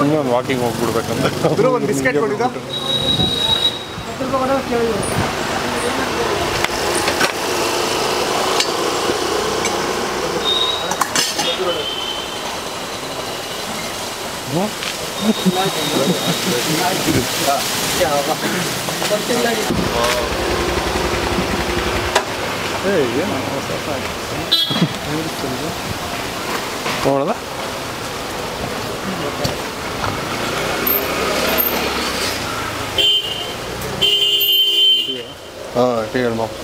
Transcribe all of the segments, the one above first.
ಇನ್ನೊಂದು ವಾಕಿಂಗ್ ಹೋಗ್ಬಿಡ್ಬೇಕಂತ ಒಂದು ಬಿಸ್ಕೆಟ್ ಕೊಡಿದ ನೋಡದ ಹಾಂ ಟೀ ಹೇಳಿ ಮಾವು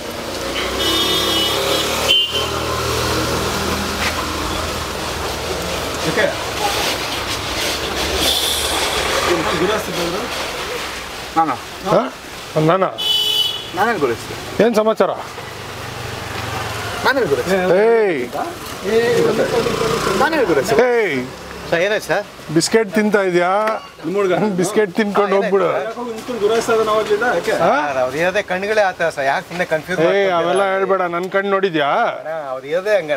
ನಾನೇನು ಗುರುಸ್ತೆ ಏನು ಸಮಾಚಾರ ನಾನೇನು ಗುರುಸ್ತೆ ನಾನೇನು ಗುರುಸ್ತೆ ಸರ್ ಏನಾಯ್ತು ಸರ್ ಬಿಸ್ಕೆಟ್ ತಿಂತಾ ಇದೆಯಾ ಬಿಸ್ಕೆಟ್ ತಿನ್ಕೊಂಡು ಹೋಗ್ಬಿಡು ಅವ್ರು ಇರೋದೇ ಕಣ್ಗಳೇ ಆತ ಸರ್ ಯಾಕೆ ಸುಮ್ಮನೆ ಕನ್ಫ್ಯೂಸ್ ಅವೆಲ್ಲ ಹೇಳ್ಬೇಡ ನನ್ನ ಕಣ್ಣು ನೋಡಿದ್ಯಾ ಅವ್ರು ಇರೋದೇ ಹಂಗ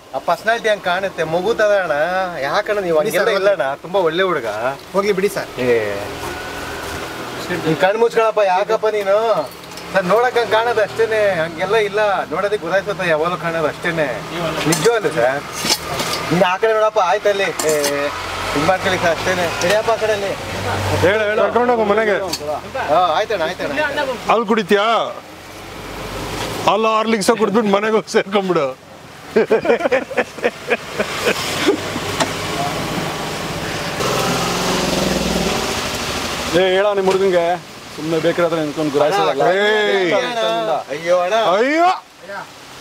ಆ ಪರ್ಸನಾಲಿಟಿ ಹಂಗೆ ಕಾಣುತ್ತೆ ಮಗು ತದಣ್ಣ ಯಾಕಣ್ಣ ನೀವು ಹಂಗೆಲ್ಲ ಇಲ್ಲಣ್ಣ ತುಂಬಾ ಒಳ್ಳೆ ಹುಡುಗ ಹೋಗ್ಲಿ ಬಿಡಿ ಸರ್ ಕಣ್ಣು ಮುಚ್ಕೊಳಪ್ಪ ಯಾಕಪ್ಪ ನೀನು ಸರ್ ನೋಡಕ್ ಹಂಗೆ ಕಾಣೋದು ಅಷ್ಟೇನೆ ಹಂಗೆಲ್ಲ ಇಲ್ಲ ನೋಡೋದಕ್ಕೆ ಗೊತ್ತಾಯ್ತದ ಯಾವಾಗಲೂ ಕಾಣೋದು ಅಷ್ಟೇನೆ ನಿಜವಲ್ಲ ಸರ್ ನಿಂಗೆ ಆ ಕಡೆ ನೋಡಪ್ಪ ಆಯ್ತಲ್ಲಿ ಇದು ಮಾಡ್ಕೊಳ್ಳಿ ಸರ್ ಅಷ್ಟೇನೆ ಸರಿಯಪ್ಪ ಆ ಕಡೆಯಲ್ಲಿ ಕರ್ಕೊಂಡೋಗು ಮನೆಗೆ ಆಯ್ತಣ್ಣ ಆಯ್ತಣ್ಣ ಹಾಲು ಕುಡಿತೀಯಾ ಹಾಲು ಹಾರ್ಲಿಕ್ಸ ಕುಡ್ಬಿಟ್ಟು ಮನೆಗೆ ಹೋಗಿ ಸೇರ್ಕೊಂಬಿಡು ಹೇಳ ನಿಮ್ಮ ಹುಡುಗಂಗೆ ಸುಮ್ಮನೆ ಬೇಕಾದ್ರೆ ನಿಂತ್ಕೊಂಡು ಗುರಾಯಿಸೋದಲ್ಲ ಅಯ್ಯೋ ಅಣ್ಣ ಅಯ್ಯೋ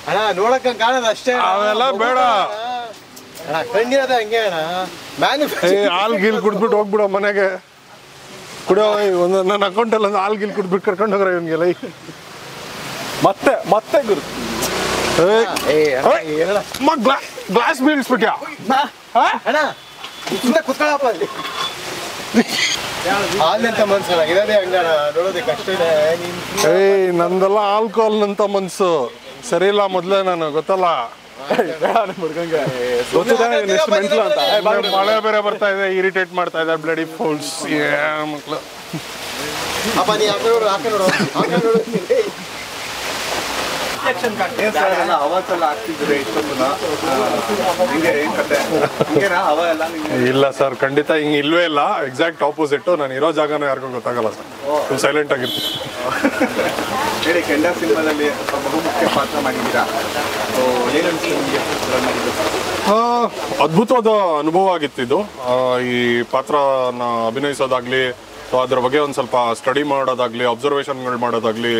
ಅಣ್ಣ ನೋಡಕ್ ಹಂಗೆ ಕಾಣೋದು ಅಷ್ಟೇ ಅವೆಲ್ಲ ಬೇಡ ಅಣ್ಣ ಕಣ್ಣಿರೋದ ಹಂಗೆ ಅಣ್ಣ ಹಾಲು ಗೀಲ್ ಕುಡ್ಬಿಟ್ಟು ಹೋಗ್ಬಿಡೋ ಮನೆಗೆ ಕುಡಿಯೋ ಒಂದು ನನ್ನ ಅಕೌಂಟಲ್ಲಿ ಒಂದು ಹಾಲು ಗೀಲ್ ಕುಡ್ಬಿಟ್ಟು ಕರ್ಕೊಂಡು ಹೋಗ್ರ ಇವನ್ಗೆಲ್ಲ ಮತ್ತೆ ಮತ್ತೆ ಗುರು ಗ್ಲಾಸ್ ಬೀಳಿಸ್ಬಿಟ್ಯಾ ಅಣ್ಣ ಸುಮ್ಮನೆ ಕುತ್ಕೊಳ್ಳಪ್ಪ ಅಲ್ಲಿ ಹಾಲಿನಂತ ಮನ್ಸಲ್ಲ ಇರೋದೇ ಹಂಗಣ ನೋಡೋದಕ್ಕೆ ಅಷ್ಟೇನೆ ನಂದೆಲ್ಲ ಆಲ್ಕೋಹಾಲ್ನಂತ ಮನ್ಸು ಸರಿ ಇಲ್ಲ ಮೊದ್ಲೇ ನಾನು ಗೊತ್ತಲ್ಲ ಹುಡುಗಂಗೆ ಗೊತ್ತಿದೆ ನೆಕ್ಸ್ಟ್ ಮೆಂಟ್ಲು ಅಂತ ಮಳೆ ಬೇರೆ ಬರ್ತಾ ಇದೆ ಇರಿಟೇಟ್ ಮಾಡ್ತಾ ಇದೆ ಬ್ಲಡಿ ಫೋಲ್ಸ್ ಮಕ್ಳು ಅಪ್ಪ ನೀ ಆ ಕಡೆ ನೋಡು ಆ ಕಡೆ ನೋಡು ಆ ಕಡೆ ನೋಡು ಅವತ್ತೆಲ್ಲ ಆಗ್ತಿದ್ರೆ ಇಷ್ಟೊಂದು ಹಿಂಗೆ ಏನ್ ಕತೆ ಹಿಂಗೇನಾ ಅವ ಎಲ್ಲ ಇಲ್ಲ ಸರ್ ಖಂಡಿತ ಹಿಂಗೆ ಇಲ್ವೇ ಇಲ್ಲ ಎಕ್ಸಾಕ್ಟ್ ಆಪೋಸಿಟ್ ನಾನು ಇರೋ ಜಾಗನೂ ಯಾರಿಗೂ ಗೊತ್ತಾಗಲ್ಲ ಸರ್ ಸೈಲೆಂಟ್ ಆಗಿರ್ತೀನಿ ಹೇಳಿ ಕೆಂಡ ಸಿನಿಮಾದಲ್ಲಿ ಬಹುಮುಖ್ಯ ಪಾತ್ರ ಮಾಡಿದ್ದೀರಾ ಏನು ಅನಿಸ್ತು ನಿಮಗೆ ಅದ್ಭುತವಾದ ಅನುಭವ ಆಗಿತ್ತು ಇದು ಈ ಪಾತ್ರನ ಅಭಿನಯಿಸೋದಾಗ್ಲಿ ಅದ್ರ ಬಗ್ಗೆ ಒಂದು ಸ್ವಲ್ಪ ಸ್ಟಡಿ ಮಾಡೋದಾಗ್ಲಿ ಅಬ್ಸರ್ವೇಷನ್ಗಳು ಮಾಡೋದಾಗ್ಲಿ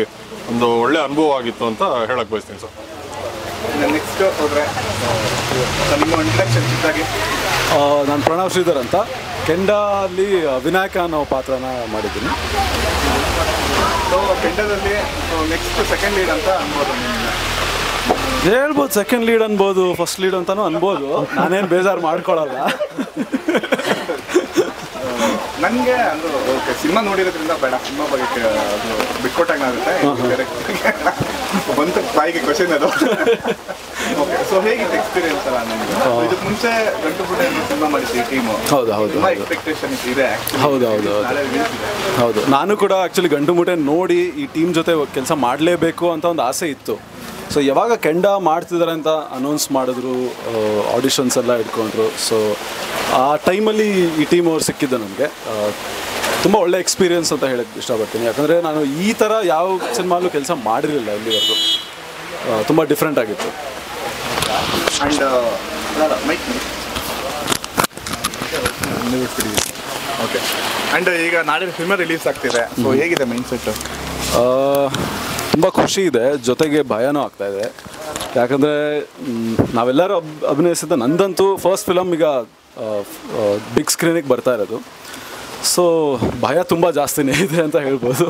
ಒಂದು ಒಳ್ಳೆ ಅನುಭವ ಆಗಿತ್ತು ಅಂತ ಹೇಳಕ್ ಬಯಸ್ತೀನಿ ಸರ್ ನೆಕ್ಸ್ಟ್ ಹೋದ್ರೆ ನಿಮ್ಮ ಇಂಟ್ರಡಕ್ಷನ್ ಚಿಕ್ಕಾಗಿ ನಾನು ಪ್ರಣವ್ ಶ್ರೀಧರ್ ಅಂತ ಕೆಂಡ ಅಲ್ಲಿ ವಿನಾಯಕ ಅನ್ನೋ ಪಾತ್ರನ ಮಾಡಿದ್ದೀನಿ ಕೆಂಡದಲ್ಲಿ ನೆಕ್ಸ್ಟ್ ಸೆಕೆಂಡ್ ಲೀಡ್ ಅಂತ ಅನ್ಬೋದು ಹೇಳ್ಬೋದು ಸೆಕೆಂಡ್ ಲೀಡ್ ಅನ್ಬೋದು ಫಸ್ಟ್ ಲೀಡ್ ಅಂತಾನು ಅನ್ಬೋದು ನಾನೇನು ಬೇಜಾರು ಮಾಡ್ಕೊಳಲ್ಲ ನನಗೆ ಅದು ಓಕೆ ಸಿನಿಮಾ ನೋಡಿರೋದ್ರಿಂದ ಬೇಡ ಸಿನಿಮಾ ಬಗ್ಗೆ ಅದು ಬಿಟ್ಕೊಟ್ಟಾಗುತ್ತೆ ಬಂತು ಬಾಯಿಗೆ ಕ್ವಶನ್ ಅದು ಓಕೆ ಸೊ ಹೇಗಿತ್ತು ಎಕ್ಸ್ಪೀರಿಯನ್ಸ್ ಅಲ್ಲ ನಮಗೆ ಇದಕ್ಕೆ ಮುಂಚೆ ಗಂಟು ಪುಟ ಸಿನಿಮಾ ಮಾಡಿದ್ವಿ ಟೀಮು ಹೌದು ಹೌದು ತುಂಬ ಎಕ್ಸ್ಪೆಕ್ಟೇಷನ್ಸ್ ಇದೆ ಹೌದು ಹೌದು ಹೌದು ನಾನು ಕೂಡ ಆ್ಯಕ್ಚುಲಿ ಗಂಟು ಮುಟೆ ನೋಡಿ ಈ ಟೀಮ್ ಜೊತೆ ಕೆಲಸ ಮಾಡಲೇಬೇಕು ಅಂತ ಒಂದು ಆಸೆ ಇತ್ತು ಸೊ ಯಾವಾಗ ಕೆಂಡ ಮಾಡ್ತಿದ್ದಾರೆ ಅಂತ ಅನೌನ್ಸ್ ಮಾಡಿದ್ರು ಆಡಿಷನ್ಸ್ ಎಲ್ಲ ಇಟ್ಕೊಂಡ್ರು ಸೊ ಆ ಟೈಮಲ್ಲಿ ಈ ಟೀಮ್ ಅವ್ರು ಸಿಕ್ಕಿದ್ದು ನನಗೆ ತುಂಬ ಒಳ್ಳೆ ಎಕ್ಸ್ಪೀರಿಯನ್ಸ್ ಅಂತ ಹೇಳಕ್ಕೆ ಇಷ್ಟಪಡ್ತೀನಿ ಯಾಕಂದರೆ ನಾನು ಈ ಥರ ಯಾವ ಸಿನಿಮಾಲೂ ಕೆಲಸ ಮಾಡಿರಲಿಲ್ಲ ಇಲ್ಲಿವರೆಗೂ ತುಂಬ ಡಿಫ್ರೆಂಟ್ ಆಗಿತ್ತು ಆ್ಯಂಡ್ ಮೈಕ್ ಓಕೆ ಆ್ಯಂಡ್ ಈಗ ನಾಳೆ ಸಿನಿಮಾ ರಿಲೀಸ್ ಆಗ್ತಿದೆ ಸೊ ಹೇಗಿದೆ ಮೈಂಡ್ ಸೆಟ್ ತುಂಬ ಖುಷಿ ಇದೆ ಜೊತೆಗೆ ಭಯನೂ ಆಗ್ತಾಯಿದೆ ಯಾಕಂದರೆ ನಾವೆಲ್ಲರೂ ಅಭಿನಯಿಸಿದ ನಂದಂತೂ ಫಸ್ಟ್ ಫಿಲಮ್ ಈಗ ಬಿಗ್ ಸ್ಕ್ರೀನಿಗೆ ಬರ್ತಾ ಇರೋದು ಸೊ ಭಯ ತುಂಬ ಜಾಸ್ತಿನೇ ಇದೆ ಅಂತ ಹೇಳ್ಬೋದು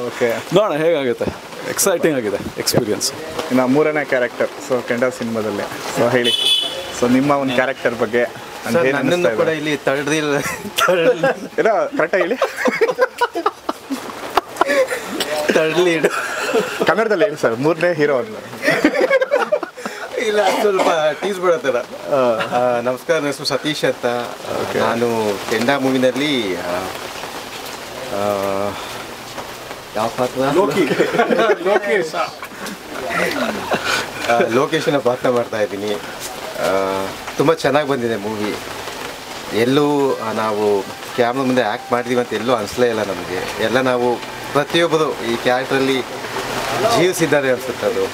ಓಕೆ ನೋಡೋಣ ಹೇಗಾಗುತ್ತೆ ಎಕ್ಸೈಟಿಂಗ್ ಆಗಿದೆ ಎಕ್ಸ್ಪೀರಿಯನ್ಸ್ ಇನ್ನು ಮೂರನೇ ಕ್ಯಾರೆಕ್ಟರ್ ಸೊ ಕೆಂಡ ಸಿನಿಮಾದಲ್ಲಿ ಸೊ ಹೇಳಿ ಸೊ ನಿಮ್ಮ ಒಂದು ಕ್ಯಾರೆಕ್ಟರ್ ಬಗ್ಗೆ ನನ್ನನ್ನು ಕೂಡ ಇಲ್ಲಿ ತಡೆದಿಲ್ಲ ಏನೋ ಕರೆಕ್ಟಾಗಿ ಹೇಳಿ ತರ್ಡ್ ಲೀಡ್ ಕನ್ನಡದಲ್ಲಿ ಹೇಳಿ ಸರ್ ಮೂರನೇ ಹೀರೋ ಅಂತ ಇಲ್ಲ ಸ್ವಲ್ಪ ಟೀಸ್ ಬಿಡತ್ತಾರ. ನಮಸ್ಕಾರ, ನನ್ನ ಹೆಸರು ಸತೀಶ್ ಅಂತ. ನಾನು ಕೆಂಡ ಮೂವಿನಲ್ಲಿ ಯಾವ ಪಾತ್ರ? ಲೋಕೇಶನ ಪಾತ್ರ ಮಾಡ್ತಾ ಇದ್ದೀನಿ. ತುಂಬ ಚೆನ್ನಾಗಿ ಬಂದಿದೆ ಮೂವಿ. ಎಲ್ಲೂ ನಾವು ಕ್ಯಾಮ್ರಾ ಮುಂದೆ ಆ್ಯಕ್ಟ್ ಮಾಡಿದ್ದೀವಿ ಅಂತ ಎಲ್ಲೂ ಅನಿಸ್ಲೇ ಇಲ್ಲ ನಮಗೆ. ಎಲ್ಲ ನಾವು ಪ್ರತಿಯೊಬ್ಬರು ಈ ಕ್ಯಾರೆಕ್ಟ್ರಲ್ಲಿ ಜೀವಿಸಿದ್ದಾರೆ ಅನಿಸುತ್ತೆ. ಅದು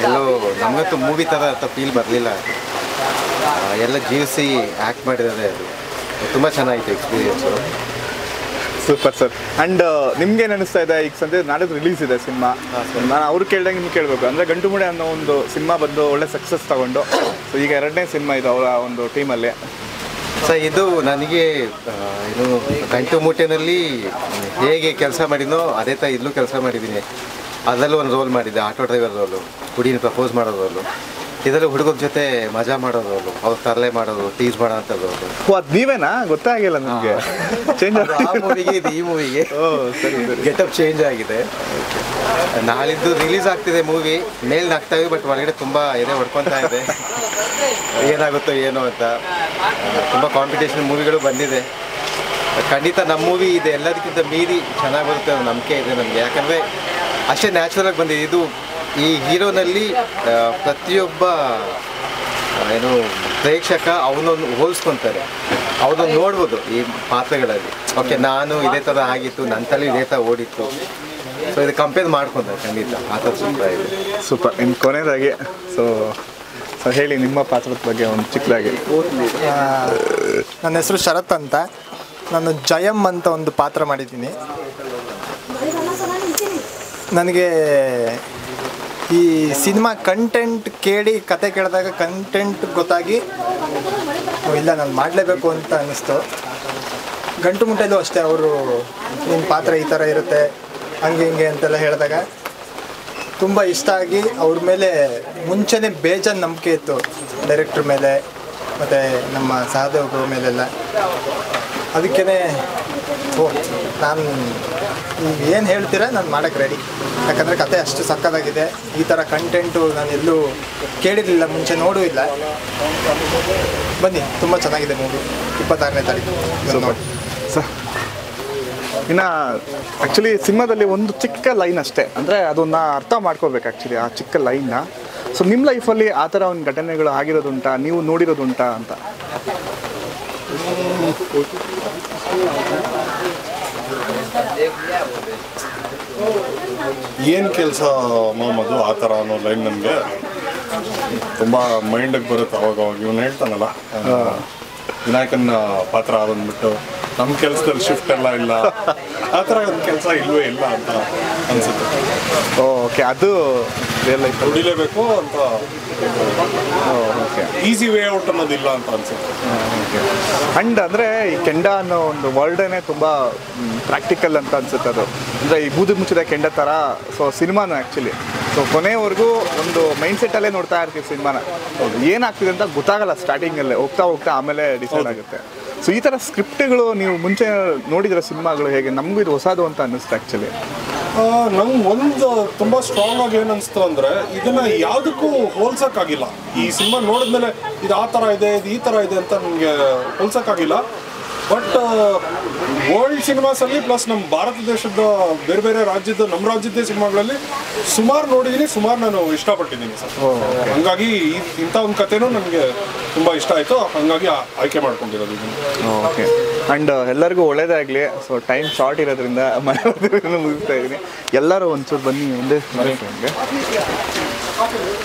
ಎಲ್ಲೋ ನಮಗಂತೂ ಮೂವಿ ಥರ ಅಂತ ಫೀಲ್ ಬರಲಿಲ್ಲ. ಎಲ್ಲ ಜೀವಿಸಿ ಆ್ಯಕ್ಟ್ ಮಾಡಿದ್ದಾರೆ. ಅದು ತುಂಬ ಚೆನ್ನಾಗಿತ್ತು ಎಕ್ಸ್ಪೀರಿಯನ್ಸು. Super sir. ಆ್ಯಂಡ್ ನಿಮ್ಗೇನು ಅನಿಸ್ತಾ ಇದೆ? ಈಗ ಸಂಜೆ ನಾಡಿದ್ದು ರಿಲೀಸ್ ಇದೆ ಸಿನಿಮಾ. ನಾನು ಅವ್ರು ಕೇಳಿದಾಗ ನಿಮ್ಗೆ ಕೇಳಬೇಕು. ಅಂದರೆ ಗಂಟು ಮೂಟೆ ಅನ್ನೋ ಒಂದು ಸಿನಿಮಾ ಬಂದು ಒಳ್ಳೆ ಸಕ್ಸಸ್ ತಗೊಂಡು, ಸೊ ಈಗ 2ನೇ ಸಿನಿಮಾ ಇದು ಅವರ ಒಂದು ಟೀಮಲ್ಲಿ. ಸರ್, ಇದು ನನಗೆ ಇದು ಗಂಟು ಮೂಟೆನಲ್ಲಿ ಹೇಗೆ ಕೆಲಸ ಮಾಡಿನೋ ಅದೇ ಥರ ಇಲ್ಲೂ ಕೆಲಸ ಮಾಡಿದ್ದೀನಿ. ಅದರಲ್ಲೂ ಒಂದು ರೋಲ್ ಮಾಡಿದ್ದೆ, ಆಟೋ ಡ್ರೈವರ್ ರೋಲು, ಹುಡುಗಿನ ಪ್ರಪೋಸ್ ಮಾಡೋ ರೋಲು. ಇದರಲ್ಲಿ ಹುಡುಗರ ಜೊತೆ ಮಜಾ ಮಾಡೋದು ರೋಲು, ಅವ್ರು ತರಲೆ ಮಾಡೋದು, ಟೀಸ್ ಮಾಡೋ ಅಂಥ ರೋಲು. ಅದು ನೀವೇನಾ? ಗೊತ್ತಾಗಿಲ್ಲ ನನಗೆ. ಚೇಂಜ್ ಆ ಮೂವಿಗೆ ಇದು ಈ ಮೂವಿಗೆ ಗೆಟಪ್ ಚೇಂಜ್ ಆಗಿದೆ. ನಾಳಿದ್ದು ರಿಲೀಸ್ ಆಗ್ತಿದೆ ಮೂವಿ. ಮೇಲ್ ನಾಗ್ತಾ ಇದೆ, ಬಟ್ ಒಳಗಡೆ ತುಂಬ ಎದೆ ಹೊಡ್ಕೊತಾ ಇದೆ. ಏನಾಗುತ್ತೋ ಏನೋ ಅಂತ. ತುಂಬ ಕಾಂಪಿಟೇಷನ್ ಮೂವಿಗಳು ಬಂದಿದೆ. ಖಂಡಿತ ನಮ್ಮ ಮೂವಿ ಇದೆ ಎಲ್ಲದಕ್ಕಿಂತ ಮೀರಿ ಚೆನ್ನಾಗಿ ಬರುತ್ತೆ ಅನ್ನೋ ನಂಬಿಕೆ ಇದೆ ನಮಗೆ. ಯಾಕಂದರೆ ಅಷ್ಟೇ ನ್ಯಾಚುರಲಾಗಿ ಬಂದಿದೆ. ಇದು ಈ ಹೀರೋನಲ್ಲಿ ಪ್ರತಿಯೊಬ್ಬ ಏನು ಪ್ರೇಕ್ಷಕ ಅವನೊಂದು ಹೋಲಿಸ್ಕೊತಾರೆ, ಅವನೊಂದು ನೋಡ್ಬೋದು ಈ ಪಾತ್ರಗಳಲ್ಲಿ. ಓಕೆ, ನಾನು ಇದೇ ಥರ ಆಗಿತ್ತು, ನನ್ನ ತಲೆ ಇದೇ ಥರ ಓಡಿತ್ತು. ಸೊ ಇದು ಕಂಪೇರ್ ಮಾಡ್ಕೊಂತಾರೆ ಖಂಡಿತ. ಆ ಥರ ಸೂಪರ್ ಇದೆ. ಸೂಪರ್. ಇನ್ನು ಕೊನೆಯದಾಗಿ ಸೊ ಹೇಳಿ ನಿಮ್ಮ ಪಾತ್ರದ ಬಗ್ಗೆ ಒಂದು ಚಿಕ್ಕದಾಗಿ. ನನ್ನ ಹೆಸರು ಶರತ್ ಅಂತ. ನಾನು ಜಯಂ ಅಂತ ಒಂದು ಪಾತ್ರ ಮಾಡಿದ್ದೀನಿ. ನನಗೆ ಈ ಸಿನಿಮಾ ಕಂಟೆಂಟ್ ಕೇಳಿ ಕತೆ ಕೇಳಿದಾಗ ಕಂಟೆಂಟ್ ಗೊತ್ತಾಗಿ ಇಲ್ಲ ನಾನು ಮಾಡಲೇಬೇಕು ಅಂತ ಅನ್ನಿಸ್ತು. ಗಂಟು ಮುಟ್ಟೆಲ್ಲೂ ಅಷ್ಟೇ, ಅವರು ನಿಮ್ಮ ಪಾತ್ರ ಈ ಥರ ಇರುತ್ತೆ ಹಂಗೆ ಹಿಂಗೆ ಅಂತೆಲ್ಲ ಹೇಳಿದಾಗ ತುಂಬ ಇಷ್ಟ ಆಗಿ ಅವ್ರ ಮೇಲೆ ಮುಂಚೆನೇ ಬೇಜಾನ್ ನಂಬಿಕೆ ಇತ್ತು, ಡೈರೆಕ್ಟ್ರ್ ಮೇಲೆ ಮತ್ತು ನಮ್ಮ ಸಹದೇವ್ರ ಮೇಲೆಲ್ಲ. ಅದಕ್ಕೇ ನಾನು ನೀವು ಏನು ಹೇಳ್ತೀರಾ ನಾನು ಮಾಡೋಕ್ಕೆ ರೆಡಿ. ಯಾಕಂದರೆ ಕತೆ ಅಷ್ಟು ಸಕ್ಕತ್ತಾಗಿದೆ. ಈ ಥರ ಕಂಟೆಂಟು ನಾನು ಎಲ್ಲೂ ಕೇಳಿರಲಿಲ್ಲ, ಮುಂಚೆ ನೋಡೂ ಇಲ್ಲ. ಬನ್ನಿ, ತುಂಬ ಚೆನ್ನಾಗಿದೆ ಮೂವಿ. 26ನೇ ತಾರೀಕು ನೋಡಿ. ಇನ್ನು ಆ್ಯಕ್ಚುಲಿ ಸಿನಿಮಾದಲ್ಲಿ ಒಂದು ಚಿಕ್ಕ ಲೈನ್ ಅಷ್ಟೇ, ಅಂದರೆ ಅದನ್ನು ಅರ್ಥ ಮಾಡ್ಕೋಬೇಕು ಆ್ಯಕ್ಚುಲಿ ಆ ಚಿಕ್ಕ ಲೈನ್ನ. ಸೊ ನಿಮ್ಮ ಲೈಫಲ್ಲಿ ಆ ಥರ ಒಂದು ಘಟನೆಗಳು ಆಗಿರೋದುಂಟಾ, ನೀವು ನೋಡಿರೋದುಂಟಾ ಅಂತ? ಏನು ಕೆಲಸ ಮೊಹಮ್ಮದು ಆ ಥರ ಅನ್ನೋ ಲೈನ್ ನನಗೆ ತುಂಬ ಮೈಂಡಿಗೆ ಬರುತ್ತೆ ಅವಾಗ. ಇವನು ಹೇಳ್ತಾನಲ್ಲ, ವಿನಾಯಕನ ಪಾತ್ರ ಬಂದ್ಬಿಟ್ಟು ನಮ್ಮ ಕೆಲಸದಲ್ಲಿ ಶಿಫ್ಟ್ ಎಲ್ಲ ಇಲ್ಲ, ಆ ಥರ ಒಂದು ಕೆಲಸ ಇಲ್ಲವೇ ಇಲ್ಲ ಅಂತ ಅನಿಸುತ್ತೆ. ಓಕೆ, ಅದು ರಿಯಲ್ ಲೈಫ್ ದುಡಿಲೇಬೇಕು ಅಂತ. ಓಕೆ, ಈಸಿ ವೇ ಔಟ್ ಅನ್ನೋದಿಲ್ಲ ಅಂತ ಅನಿಸುತ್ತೆ. ಓಕೆ. ಆ್ಯಂಡ್ ಅಂದರೆ ಈ ಕೆಂಡ ಅನ್ನೋ ಒಂದು ವರ್ಲ್ಡೇ ತುಂಬ ಪ್ರಾಕ್ಟಿಕಲ್ ಅಂತ ಅನ್ಸುತ್ತೆ. ಅದು ಅಂದರೆ ಈ ಬೂದು ಮುಚ್ಚಿದ ಕೆಂಡ ಥರ. ಸೊ ಸಿನಿಮಾನು ಆ್ಯಕ್ಚುಲಿ ಸೊ ಕೊನೆವರೆಗೂ ಒಂದು ಮೈಂಡ್ಸೆಟ್ಟಲ್ಲೇ ನೋಡ್ತಾ ಇರ್ತೀವಿ ಸಿನಿಮಾನ. ಏನಾಗ್ತಿದೆ ಅಂತ ಗೊತ್ತಾಗಲ್ಲ ಸ್ಟಾರ್ಟಿಂಗಲ್ಲೇ, ಹೋಗ್ತಾ ಹೋಗ್ತಾ ಆಮೇಲೆ ಡಿಸೈಡ್ ಆಗುತ್ತೆ. ಸೊ ಈ ಥರ ಸ್ಕ್ರಿಪ್ಟ್ಗಳು ನೀವು ಮುಂಚೆ ನೋಡಿದ್ರೆ ಸಿನಿಮಾಗಳು ಹೇಗೆ? ನಮಗೂ ಇದು ಹೊಸದು ಅಂತ ಅನ್ನಿಸ್ತು ಆ್ಯಕ್ಚುಲಿ. ನಂಗೆ ಒಂದು ತುಂಬ ಸ್ಟ್ರಾಂಗ್ ಆಗಿ ಏನು ಅನಿಸ್ತು ಅಂದರೆ, ಇದನ್ನು ಯಾವುದಕ್ಕೂ ಹೋಲ್ಸೋಕ್ಕಾಗಿಲ್ಲ. ಈ ಸಿನಿಮಾ ನೋಡಿದ್ಮೇಲೆ ಇದು ಆ ಥರ ಇದೆ, ಇದು ಈ ಥರ ಇದೆ ಅಂತ ನನಗೆ ಹೋಲ್ಸೋಕ್ಕಾಗಿಲ್ಲ. ಬಟ್ ವರ್ಲ್ಡ್ ಸಿನಿಮಾಸಲ್ಲಿ ಪ್ಲಸ್ ನಮ್ಮ ಭಾರತ ದೇಶದ ಬೇರೆ ಬೇರೆ ರಾಜ್ಯದ, ನಮ್ಮ ರಾಜ್ಯದ ಸಿನಿಮಾಗಳಲ್ಲಿ ಸುಮಾರು ನೋಡಿದ್ದೀನಿ, ಸುಮಾರು ನಾನು ಇಷ್ಟಪಟ್ಟಿದ್ದೀನಿ ಸರ್. ಹಂಗಾಗಿ ಇಂಥ ಒಂದು ಕಥೆನೂ ನನಗೆ ತುಂಬ ಇಷ್ಟ ಆಯಿತು. ಹಾಗಾಗಿ ಆಯ್ಕೆ ಮಾಡ್ಕೊಂಡಿರೋದು ಇದನ್ನು. ಓಕೆ. ಆ್ಯಂಡ್ ಎಲ್ಲರಿಗೂ ಒಳ್ಳೇದಾಗಲಿ. ಸೊ ಟೈಮ್ ಶಾರ್ಟ್ ಇರೋದ್ರಿಂದ ಮನೆ ಮುಗಿಸ್ತಾ ಇದ್ದೀನಿ. ಎಲ್ಲರೂ ಒಂಚೂರು ಬನ್ನಿ ಒಂದೇ ನಮಗೆ.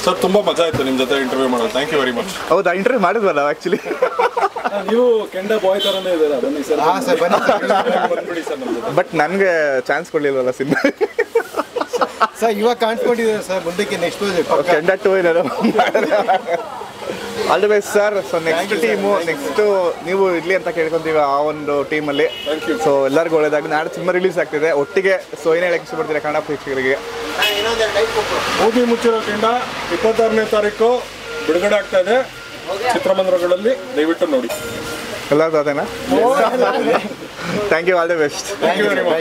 ಸರ್ ತುಂಬ ಮಜಾ ಆಯಿತು ನಿಮ್ಮ ಜೊತೆ ಇಂಟರ್ವ್ಯೂ ಮಾಡೋದು. Thank you very much. ಹೌದಾ, ಇಂಟರ್ವ್ಯೂ ಮಾಡಿದ್ವಲ್ಲ ಆ್ಯಕ್ಚುಲಿ. ನೀವು ಕೆಂಡ ಬಾಯ್ ಥರನೇ ಇದ್ದೀರಾ, ಬನ್ನಿ ಸರ್. ಹಾಂ ಸರ್, ಬಂದ್ಬಿಡಿ ಸರ್ ನಮ್ಮ ಜೊತೆ. ಬಟ್ ನನಗೆ ಚಾನ್ಸ್ ಕೊಡಲಿಲ್ವಲ್ಲ ಸಿನಿಮಾ. ಸರ್ ಇವಾಗ ಕಾಣಿಸ್ಕೊಂಡಿದ್ದಾರೆ ಸರ್, ಮುಂದಕ್ಕೆ ನೆಕ್ಸ್ಟ್ ಕೆಂಡ 2 ಏನಾರು all the best sir. So next team ನೀವು ಇರಲಿ ಅಂತ ಕೇಳ್ಕೊಂತೀವಿ ಆ ಒಂದು ಟೀಮಲ್ಲಿ. ಸೊ ಎಲ್ಲರಿಗೂ ಒಳ್ಳೇದಾಗಿ. ನಾಳೆ ಸಿನಿಮಾ ರಿಲೀಸ್ ಆಗ್ತಿದೆ ಒಟ್ಟಿಗೆ. ಸೊ ಏನು ಹೇಳಕ್ಕೆ ಇಷ್ಟಪಡ್ತೀರಾ ಕನ್ನಡ ಪ್ರೇಕ್ಷಕರಿಗೆ? ಬೂದಿ ಮುಚ್ಚಿರೋ ಕೆಂಡ 26ನೇ ತಾರೀಕು ಬಿಡುಗಡೆ ಆಗ್ತಾ ಇದೆ ಚಿತ್ರಮಂದಿರಗಳಲ್ಲಿ. ದಯವಿಟ್ಟು ನೋಡಿ. ಎಲ್ಲರೂ ಅದೇನಾ? Thank you, all the best. Thank you very much.